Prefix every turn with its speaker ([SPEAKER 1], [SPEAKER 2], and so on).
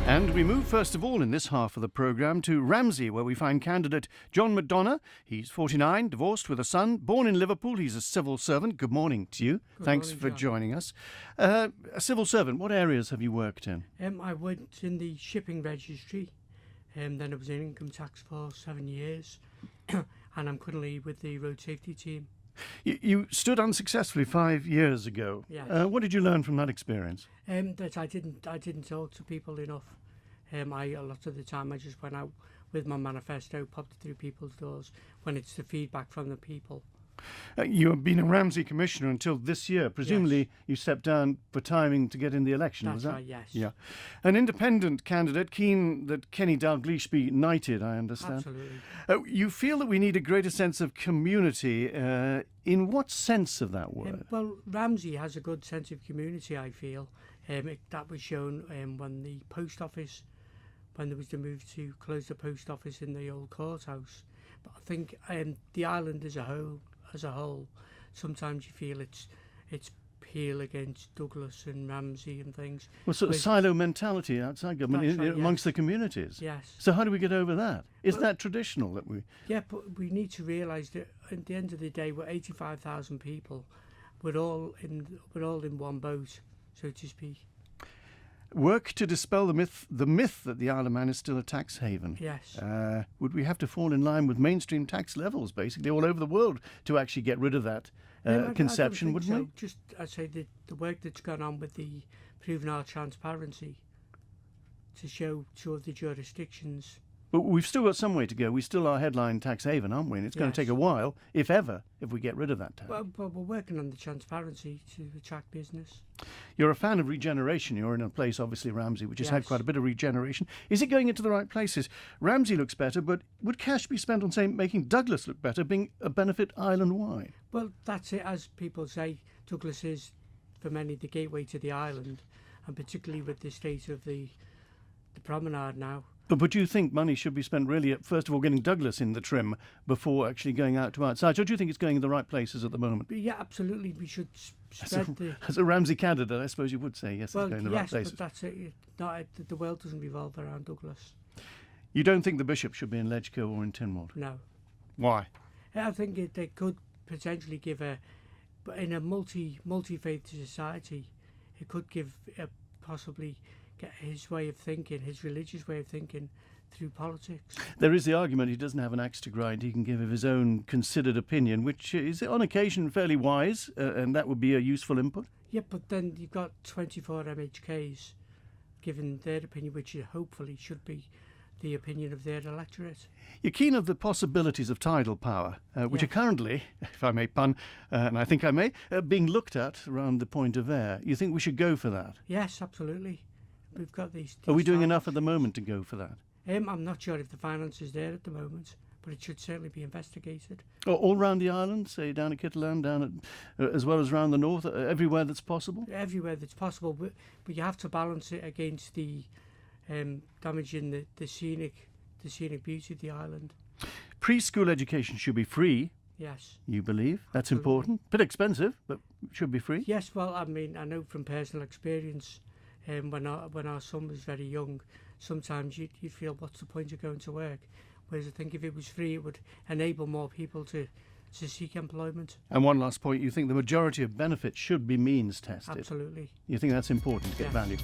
[SPEAKER 1] And we move first of all in this half of the programme to Ramsey, where we find candidate John McDonough. He's 49, divorced with a son, born in Liverpool. He's a civil servant. Good morning to you. Thanks for joining us. A civil servant, what areas have you worked in?
[SPEAKER 2] I worked in the shipping registry, then I was in income tax for 7 years, and I'm currently with the road safety team.
[SPEAKER 1] You stood unsuccessfully 5 years ago.
[SPEAKER 2] Yes.
[SPEAKER 1] What did you learn from that experience?
[SPEAKER 2] That I didn't talk to people enough. A lot of the time I just went out with my manifesto, popped it through people's doors when it's the feedback from the people.
[SPEAKER 1] You have been a Ramsey commissioner until this year. Presumably
[SPEAKER 2] Yes.
[SPEAKER 1] You stepped down for timing to get in the election,
[SPEAKER 2] That's
[SPEAKER 1] was that?
[SPEAKER 2] right, yes.
[SPEAKER 1] Yeah. An independent candidate, keen that Kenny Dalgleish be knighted, I understand.
[SPEAKER 2] Absolutely.
[SPEAKER 1] You feel that we need a greater sense of community. In what sense of that word?
[SPEAKER 2] Well, Ramsey has a good sense of community, I feel. That was shown when the post office, when there was the move to close the post office in the old courthouse. But I think the island as a whole, sometimes you feel it's peel against Douglas and Ramsey and things.
[SPEAKER 1] Well, sort of silo mentality outside government amongst the communities.
[SPEAKER 2] Yes.
[SPEAKER 1] So how do we get over that? Isn't that traditional that we?
[SPEAKER 2] Yeah, but we need to realise that at the end of the day, we're 85,000 people. We're all in one boat, so to speak.
[SPEAKER 1] Work to dispel the myth that the Isle of Man is still a tax haven.
[SPEAKER 2] Yes.
[SPEAKER 1] Would we have to fall in line with mainstream tax levels, basically, all over the world to actually get rid of that conception, wouldn't we?
[SPEAKER 2] Just, I'd say the work that's gone on with the proving our transparency to show two of the jurisdictions.
[SPEAKER 1] But we've still got some way to go. We still are headline tax haven, aren't we? And it's going to take a while, if ever, if we get rid of that tax.
[SPEAKER 2] Well, we're working on the transparency to attract business.
[SPEAKER 1] You're a fan of regeneration. You're in a place, obviously, Ramsey, which has had quite a bit of regeneration. Is it going into the right places? Ramsey looks better, but would cash be spent on, say, making Douglas look better, being a benefit island-wide?
[SPEAKER 2] Well, that's it. As people say, Douglas is, for many, the gateway to the island, and particularly with the state of the promenade now.
[SPEAKER 1] But do you think money should be spent really at, first of all, getting Douglas in the trim before actually going out to outside? Or do you think it's going in the right places at the moment?
[SPEAKER 2] Yeah, absolutely. We should spread
[SPEAKER 1] As a Ramsey candidate, I suppose you would say, yes,
[SPEAKER 2] well,
[SPEAKER 1] it's going in the right places.
[SPEAKER 2] But that's it. The world doesn't revolve around Douglas.
[SPEAKER 1] You don't think the bishop should be in Ledgeco or in Tynwald?
[SPEAKER 2] No.
[SPEAKER 1] Why?
[SPEAKER 2] I think they could potentially give but in a multi-faith society, it could give possibly get his way of thinking, his religious way of thinking, through politics.
[SPEAKER 1] There is the argument he doesn't have an axe to grind. He can give of his own considered opinion, which is on occasion fairly wise, and that would be a useful input.
[SPEAKER 2] Yeah, but then you've got 24 MHKs giving their opinion, which hopefully should be the opinion of their electorate.
[SPEAKER 1] You're keen of the possibilities of tidal power, which are currently, if I may pun, and I think I may, being looked at around the Point of Ayr. You think we should go for that?
[SPEAKER 2] Yes, absolutely. We've got these
[SPEAKER 1] Are we doing enough at the moment to go for that?
[SPEAKER 2] I'm not sure if the finance is there at the moment, but it should certainly be investigated.
[SPEAKER 1] All around the island, say down at Kitterland, down at, as well as around the north, everywhere that's possible?
[SPEAKER 2] Everywhere that's possible, but you have to balance it against the damaging the scenic beauty of the island.
[SPEAKER 1] Preschool education should be free.
[SPEAKER 2] Yes.
[SPEAKER 1] You believe? That's
[SPEAKER 2] Absolutely.
[SPEAKER 1] Important. Bit expensive, but should be free.
[SPEAKER 2] Yes, well, I mean, I know from personal experience, when our son was very young, sometimes you'd feel, what's the point of going to work? Whereas I think if it was free, it would enable more people to seek employment.
[SPEAKER 1] And one last point, you think the majority of benefits should be means tested?
[SPEAKER 2] Absolutely.
[SPEAKER 1] You think that's important to get value?